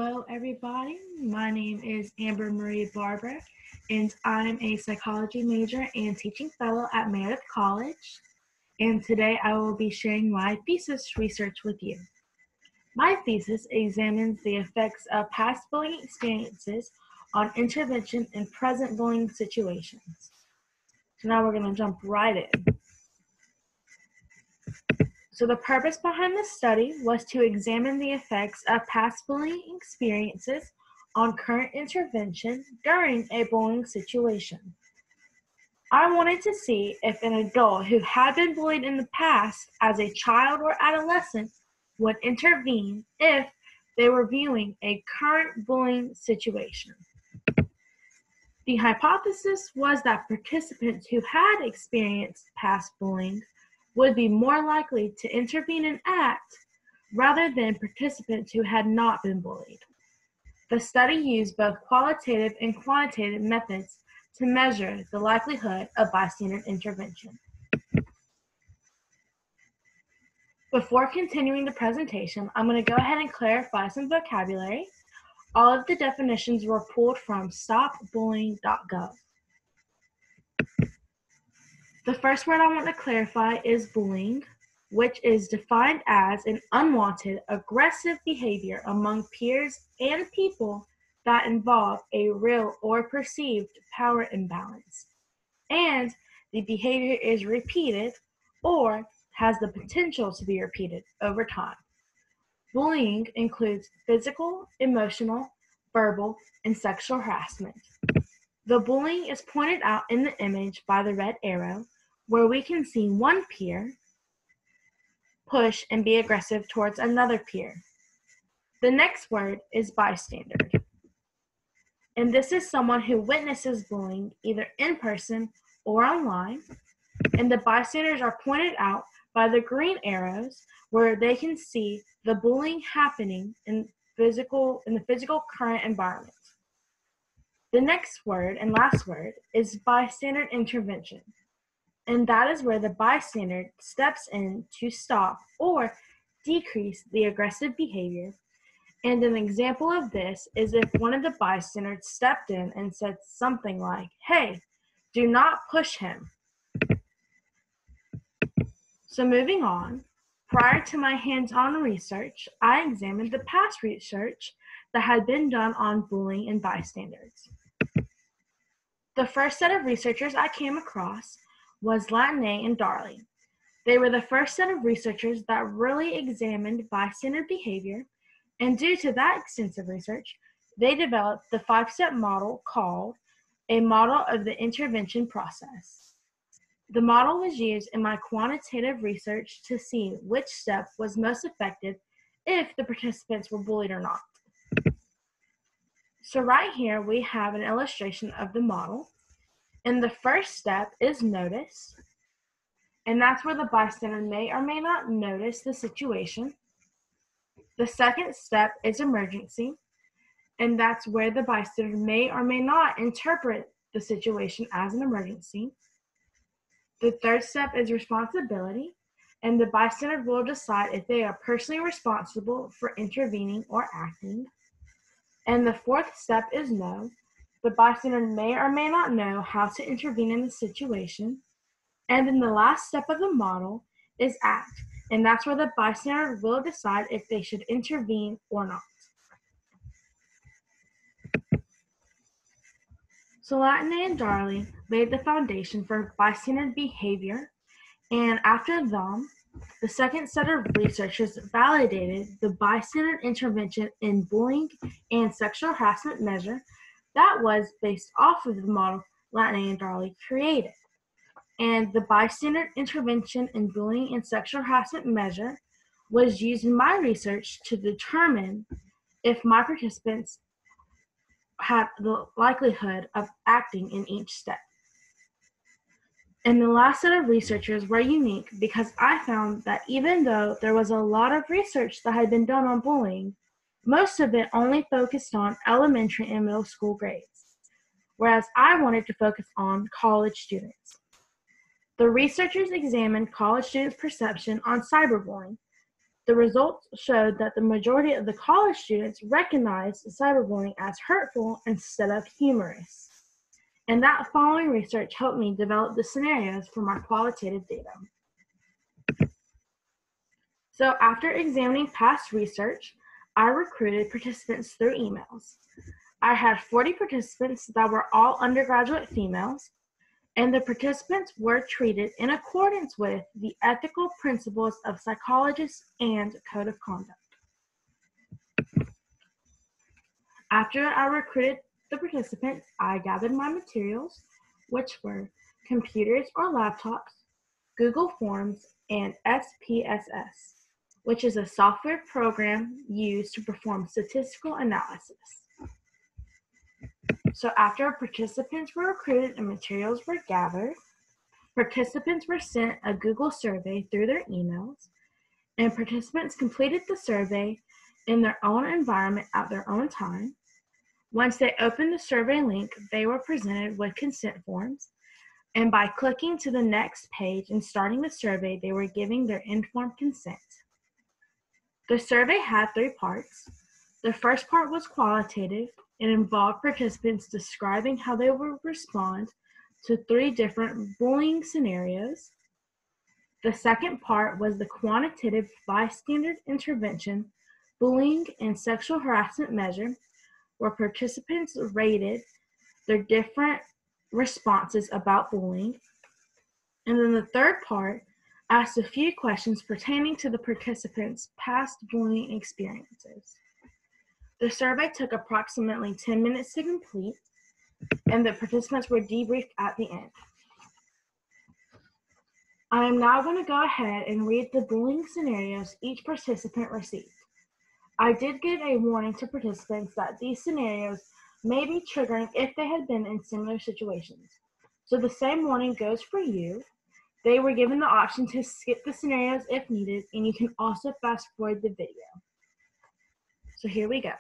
Hello, everybody. My name is Amber Marie Barbour, and I'm a psychology major and teaching fellow at Meredith College. And today I will be sharing my thesis research with you. My thesis examines the effects of past bullying experiences on intervention in present bullying situations. So now we're going to jump right in. So the purpose behind this study was to examine the effects of past bullying experiences on current intervention during a bullying situation. I wanted to see if an adult who had been bullied in the past as a child or adolescent would intervene if they were viewing a current bullying situation. The hypothesis was that participants who had experienced past bullying would be more likely to intervene and act rather than participants who had not been bullied. The study used both qualitative and quantitative methods to measure the likelihood of bystander intervention. Before continuing the presentation, I'm going to go ahead and clarify some vocabulary. All of the definitions were pulled from stopbullying.gov. The first word I want to clarify is bullying, which is defined as an unwanted, aggressive behavior among peers and people that involve a real or perceived power imbalance, and the behavior is repeated or has the potential to be repeated over time. Bullying includes physical, emotional, verbal, and sexual harassment. The bullying is pointed out in the image by the red arrow, where we can see one peer push and be aggressive towards another peer. The next word is bystander. And this is someone who witnesses bullying either in person or online. And the bystanders are pointed out by the green arrows, where they can see the bullying happening in the physical current environment. The next word and last word is bystander intervention. And that is where the bystander steps in to stop or decrease the aggressive behavior. And an example of this is if one of the bystanders stepped in and said something like, "Hey, do not push him." So moving on, prior to my hands-on research, I examined the past research that had been done on bullying and bystanders. The first set of researchers I came across was Latine and Darley. They were the first set of researchers that really examined bystander behavior, and due to that extensive research, they developed the 5-step model called a model of the intervention process. The model was used in my quantitative research to see which step was most effective if the participants were bullied or not. So right here we have an illustration of the model. And the first step is notice, and that's where the bystander may or may not notice the situation. The second step is emergency, and that's where the bystander may or may not interpret the situation as an emergency. The third step is responsibility, and the bystander will decide if they are personally responsible for intervening or acting. And the fourth step is know. The bystander may or may not know how to intervene in the situation. And then the last step of the model is act, and that's where the bystander will decide if they should intervene or not. So Latine and Darley laid the foundation for bystander behavior, and after them, the second set of researchers validated the bystander intervention in bullying and sexual harassment measure that was based off of the model Latine and Darley created. And the bystander intervention in bullying and sexual harassment measure was used in my research to determine if my participants had the likelihood of acting in each step. And the last set of researchers were unique because I found that even though there was a lot of research that had been done on bullying, most of it only focused on elementary and middle school grades, whereas I wanted to focus on college students. The researchers examined college students' perception on cyberbullying, The results showed that the majority of the college students recognized cyberbullying as hurtful instead of humorous. And that following research helped me develop the scenarios for my qualitative data. So after examining past research, I recruited participants through emails. I had 40 participants that were all undergraduate females, and the participants were treated in accordance with the ethical principles of psychologists and code of conduct. After I recruited the participants, I gathered my materials, which were computers or laptops, Google Forms, and SPSS, which is a software program used to perform statistical analysis. So after participants were recruited and materials were gathered, participants were sent a Google survey through their emails, and participants completed the survey in their own environment at their own time. Once they opened the survey link, they were presented with consent forms, and by clicking to the next page and starting the survey, they were giving their informed consent. The survey had 3 parts. The first part was qualitative. It involved participants describing how they would respond to 3 different bullying scenarios. The second part was the quantitative bystander intervention, bullying and sexual harassment measure, where participants rated their different responses about bullying. And then the third part asked a few questions pertaining to the participants' past bullying experiences. The survey took approximately 10 minutes to complete, and the participants were debriefed at the end. I am now going to go ahead and read the bullying scenarios each participant received. I did give a warning to participants that these scenarios may be triggering if they had been in similar situations. So the same warning goes for you. They were given the option to skip the scenarios if needed, and you can also fast forward the video. So here we go.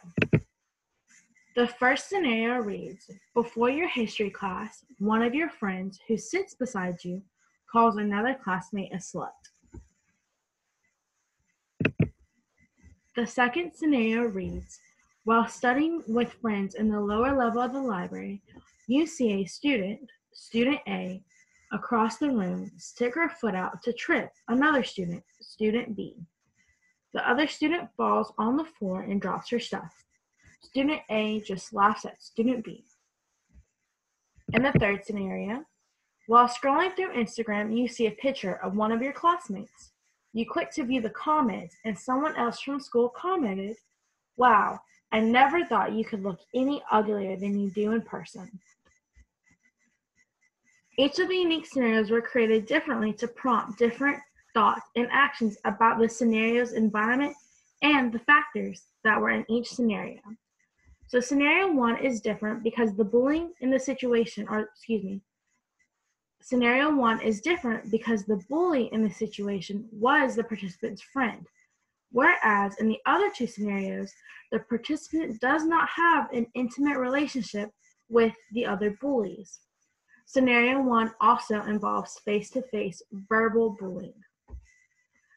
The first scenario reads, before your history class, one of your friends who sits beside you calls another classmate a slut. The second scenario reads, while studying with friends in the lower level of the library, you see a student, student A, across the room stick her foot out to trip another student, student B. The other student falls on the floor and drops her stuff. Student A just laughs at student B. In the third scenario, while scrolling through Instagram, you see a picture of one of your classmates. You click to view the comments, and someone else from school commented, "Wow, I never thought you could look any uglier than you do in person." Each of the unique scenarios were created differently to prompt different thoughts and actions about the scenario's environment and the factors that were in each scenario. So scenario 1 is different because the bullying in the situation, scenario 1 is different because the bully in the situation was the participant's friend, whereas in the other 2 scenarios, the participant does not have an intimate relationship with the other bullies. Scenario 1 also involves face-to-face verbal bullying.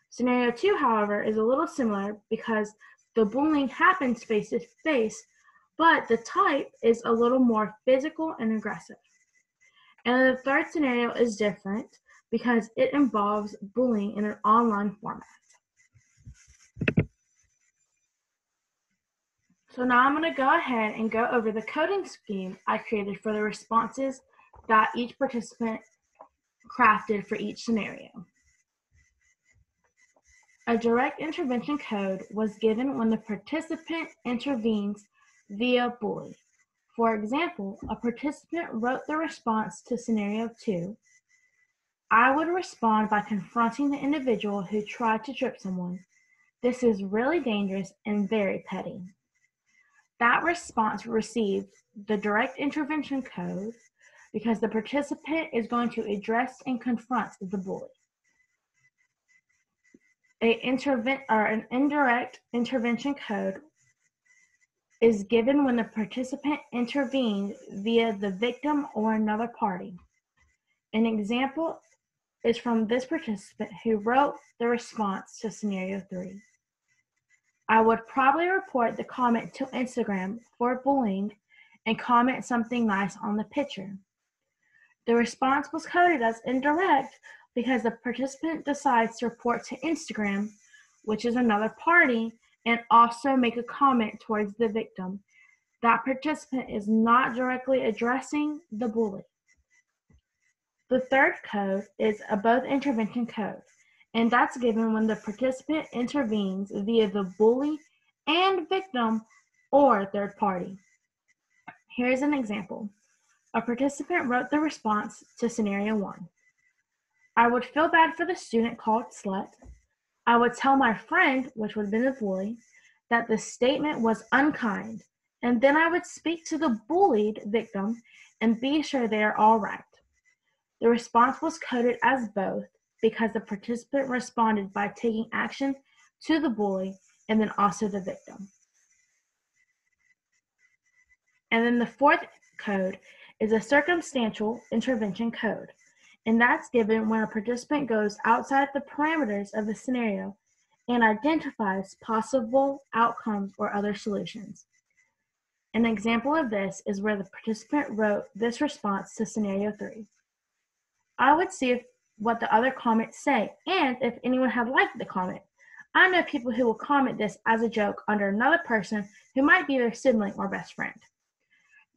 Scenario 2, however, is a little similar because the bullying happens face-to-face, but the type is a little more physical and aggressive. And the third scenario is different because it involves bullying in an online format. So now I'm going to go ahead and go over the coding scheme I created for the responses that each participant crafted for each scenario. A direct intervention code was given when the participant intervenes via bully. For example, a participant wrote the response to scenario 2. I would respond by confronting the individual who tried to trip someone. This is really dangerous and very petty. That response received the direct intervention code because the participant is going to address and confront the bully. An indirect intervention code is given when the participant intervened via the victim or another party. An example is from this participant who wrote the response to scenario 3. I would probably report the comment to Instagram for bullying and comment something nice on the picture. The response was coded as indirect because the participant decides to report to Instagram, which is another party, and also make a comment towards the victim. That participant is not directly addressing the bully. The third code is a both intervention code, and that's given when the participant intervenes via the bully and victim or third party. Here's an example. A participant wrote the response to scenario 1. I would feel bad for the student called slut. I would tell my friend, which would have been the bully, that the statement was unkind, and then I would speak to the bullied victim and be sure they are all right. The response was coded as both because the participant responded by taking action to the bully and then also the victim. And then the fourth code is a circumstantial intervention code, and that's given when a participant goes outside the parameters of the scenario and identifies possible outcomes or other solutions. An example of this is where the participant wrote this response to scenario 3. I would see what the other comments say and if anyone had liked the comment. I know people who will comment this as a joke under another person who might be their sibling or best friend.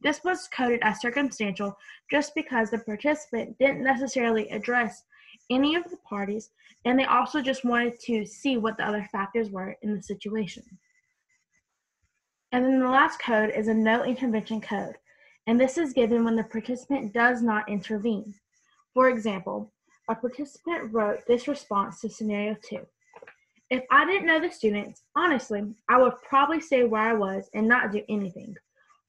This was coded as circumstantial just because the participant didn't necessarily address any of the parties, and they also just wanted to see what the other factors were in the situation. And then the last code is a no intervention code, and this is given when the participant does not intervene. For example, a participant wrote this response to scenario 2. If I didn't know the students, honestly, I would probably stay where I was and not do anything.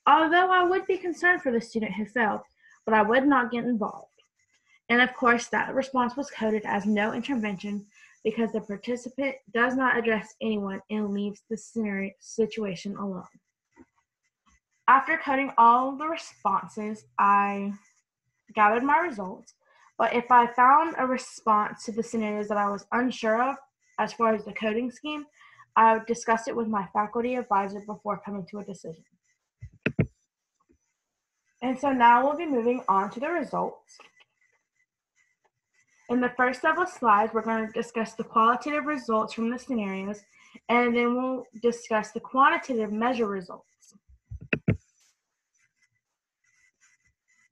Although I would be concerned for the student who failed, but I would not get involved. And of course, that response was coded as no intervention because the participant does not address anyone and leaves the situation alone. After coding all the responses, I gathered my results, but if I found a response to the scenarios that I was unsure of as far as the coding scheme, I would discuss it with my faculty advisor before coming to a decision. And so now we'll be moving on to the results. In the first several slides, we're going to discuss the qualitative results from the scenarios, and then we'll discuss the quantitative measure results.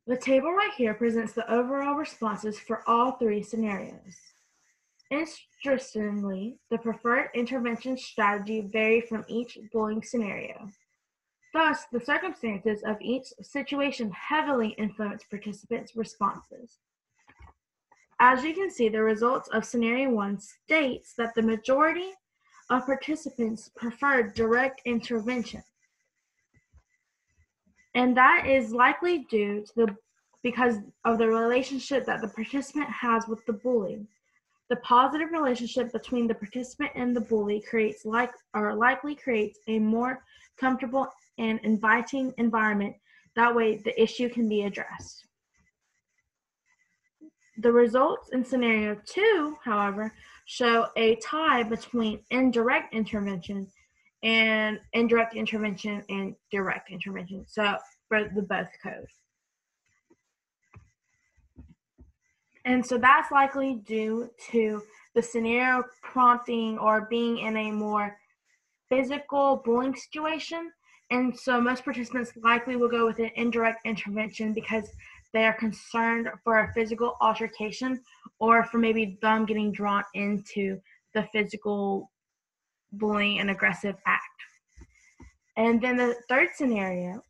The table right here presents the overall responses for all 3 scenarios. Interestingly, the preferred intervention strategy varied from each bullying scenario. Thus, the circumstances of each situation heavily influence participants' responses. As you can see, the results of scenario 1 states that the majority of participants preferred direct intervention. And that is likely due to because of the relationship that the participant has with the bully. The positive relationship between the participant and the bully likely creates a more comfortable and inviting environment. That way, the issue can be addressed. The results in scenario 2, however, show a tie between indirect intervention and direct intervention. So for the both code. And so that's likely due to the scenario prompting or being in a more physical bullying situation. And so most participants likely will go with an indirect intervention because they are concerned for a physical altercation or for maybe them getting drawn into the physical bullying and aggressive act. And then the third scenario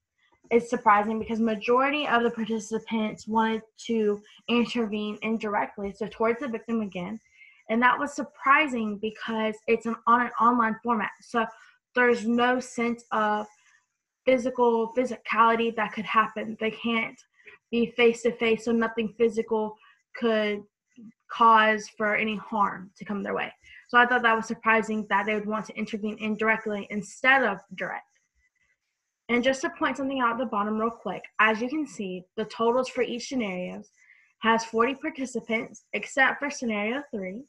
is surprising because majority of the participants wanted to intervene indirectly, so towards the victim again. And that was surprising because it's on an online format. So there's no sense of physicality that could happen. They can't be face to face, so nothing physical could cause for any harm to come their way. So I thought that was surprising that they would want to intervene indirectly instead of direct. And just to point something out at the bottom real quick, as you can see, the totals for each scenario has 40 participants except for scenario 3,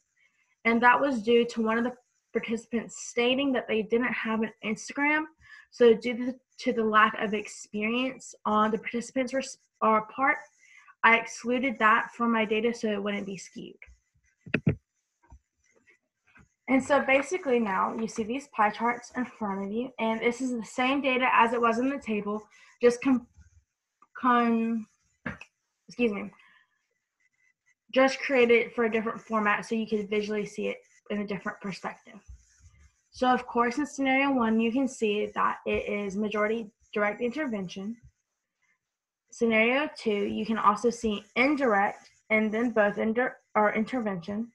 and that was due to one of the participants stating that they didn't have an Instagram. So due to the lack of experience on the participants' part, I excluded that from my data so it wouldn't be skewed. And so basically now you see these pie charts in front of you, and this is the same data as it was in the table, just just created for a different format so you could visually see it in a different perspective. So of course in scenario 1 you can see that it is majority direct intervention. Scenario 2 you can also see indirect and then both intervention.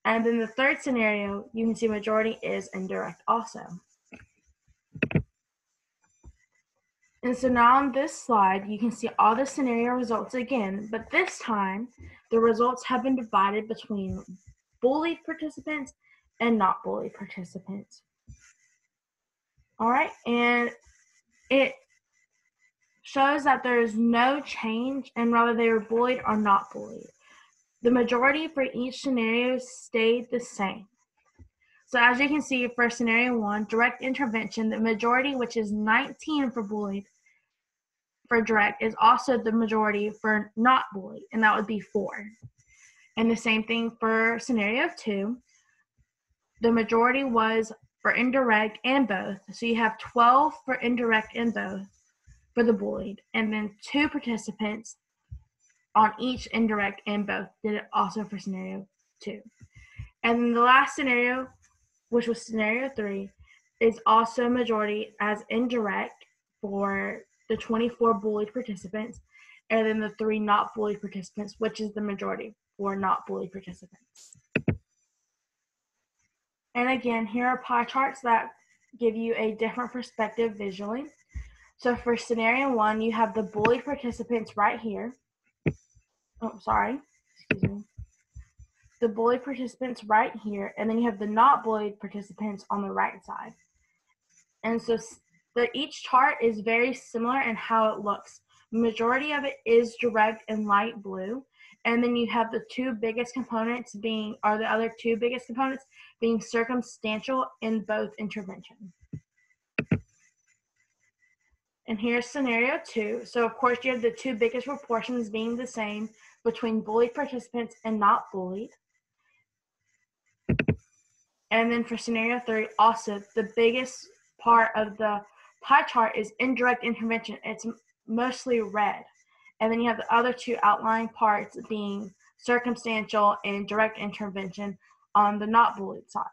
And then the third scenario, you can see majority is indirect also. And so now on this slide, you can see all the scenario results again, but this time, the results have been divided between bullied participants and not bullied participants. All right, and it shows that there is no change and whether they were bullied or not bullied. The majority for each scenario stayed the same. So as you can see for scenario 1, direct intervention, the majority, which is 19 for bullied, for direct, is also the majority for not bullied, and that would be 4. And the same thing for scenario 2, the majority was for indirect and both. So you have 12 for indirect and both for the bullied, and then 2 participants on each indirect and both did it also for scenario 2. And then the last scenario, which was scenario 3, is also majority as indirect for the 24 bullied participants, and then the 3 not bullied participants, which is the majority for not bullied participants. And again, here are pie charts that give you a different perspective visually. So for scenario 1, you have the bullied participants right here. The bullied participants right here, and then you have the not bullied participants on the right side. And so each chart is very similar in how it looks. Majority of it is direct and light blue, and then you have the two biggest components being circumstantial in both intervention. And here's scenario 2. So of course you have the two biggest proportions being the same between bullied participants and not bullied. And then for scenario 3, also the biggest part of the pie chart is indirect intervention. It's mostly red. And then you have the other 2 outlying parts being circumstantial and direct intervention on the not bullied side.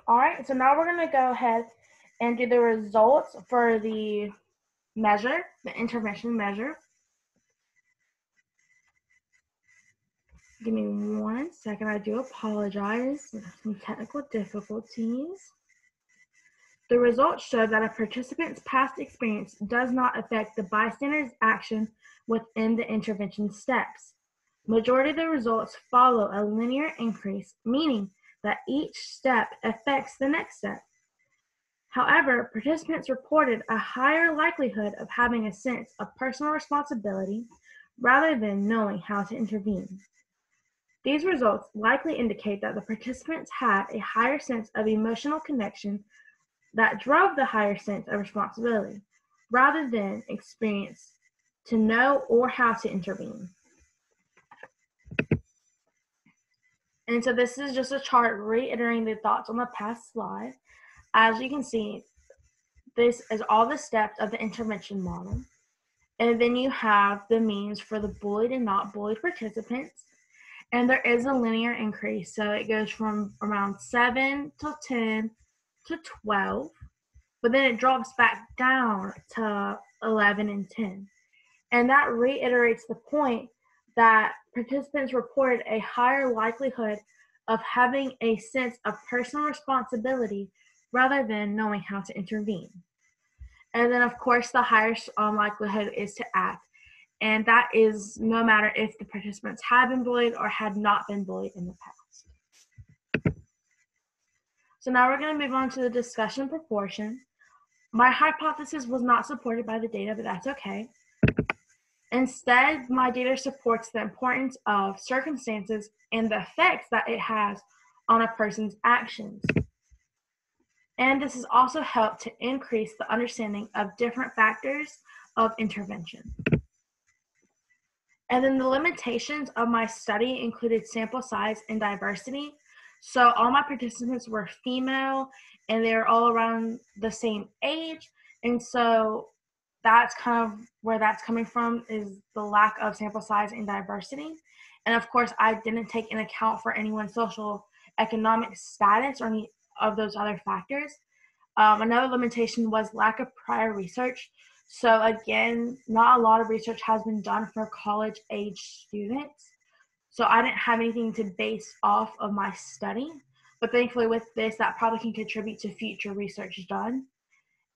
All right, so now we're going to go ahead and do the results for the measure, the intervention measure. Give me 1 second, I do apologize. Some technical difficulties. The results show that a participant's past experience does not affect the bystander's action within the intervention steps. Majority of the results follow a linear increase, meaning that each step affects the next step. However, participants reported a higher likelihood of having a sense of personal responsibility rather than knowing how to intervene. These results likely indicate that the participants had a higher sense of emotional connection that drove the higher sense of responsibility, rather than experience to know or how to intervene. And so this is just a chart reiterating the thoughts on the past slide. As you can see, this is all the steps of the intervention model. And then you have the means for the bullied and not bullied participants. And there is a linear increase. So it goes from around 7 to 10 to 12, but then it drops back down to 11 and 10. And that reiterates the point that participants reported a higher likelihood of having a sense of personal responsibility rather than knowing how to intervene. And then, of course, the higher likelihood is to act. And that is no matter if the participants had been bullied or had not been bullied in the past. So now we're going to move on to the discussion proportion. My hypothesis was not supported by the data, but that's okay. Instead, my data supports the importance of circumstances and the effects that it has on a person's actions. And this has also helped to increase the understanding of different factors of intervention. And then the limitations of my study included sample size and diversity. So all my participants were female and they're all around the same age. And so that's kind of where that's coming from, is the lack of sample size and diversity. And of course, I didn't take into account for anyone's social economic status or any of those other factors. Another limitation was lack of prior research. So again, not a lot of research has been done for college age students. So I didn't have anything to base off of my study. But thankfully with this, that probably can contribute to future research done.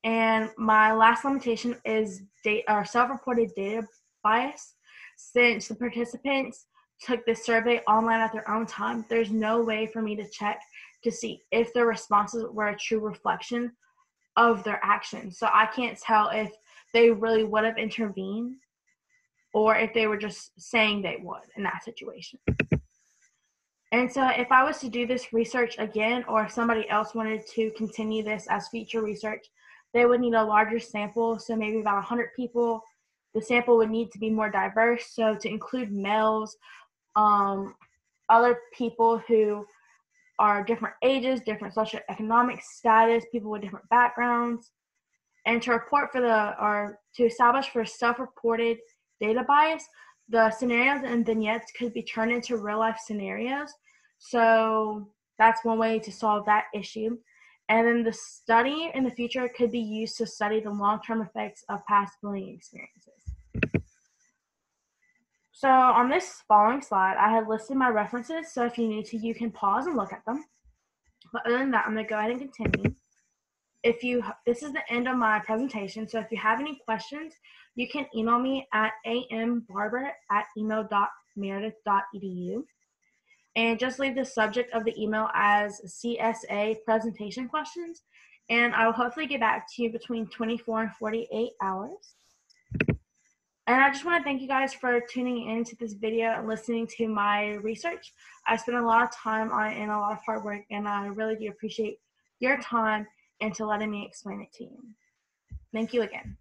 And my last limitation is self-reported data bias. Since the participants took this survey online at their own time, there's no way for me to check to see if their responses were a true reflection of their actions. So I can't tell if they really would have intervened or if they were just saying they would in that situation. And so if I was to do this research again, or if somebody else wanted to continue this as future research, they would need a larger sample, so maybe about 100 people. The sample would need to be more diverse, so to include males, other people who are different ages, different socioeconomic status, people with different backgrounds, and to establish for self-reported data bias, the scenarios and vignettes could be turned into real-life scenarios. So that's one way to solve that issue. And then the study in the future could be used to study the long-term effects of past bullying experiences. So on this following slide, I have listed my references, so if you need to, you can pause and look at them. But other than that, I'm going to go ahead and continue. This is the end of my presentation, so if you have any questions, you can email me at ambarbour@email.meredith.edu. And just leave the subject of the email as CSA presentation questions, and I will hopefully get back to you between 24 and 48 hours. And I just want to thank you guys for tuning into this video and listening to my research. I spent a lot of time on it and a lot of hard work, and I really do appreciate your time and to letting me explain it to you. Thank you again.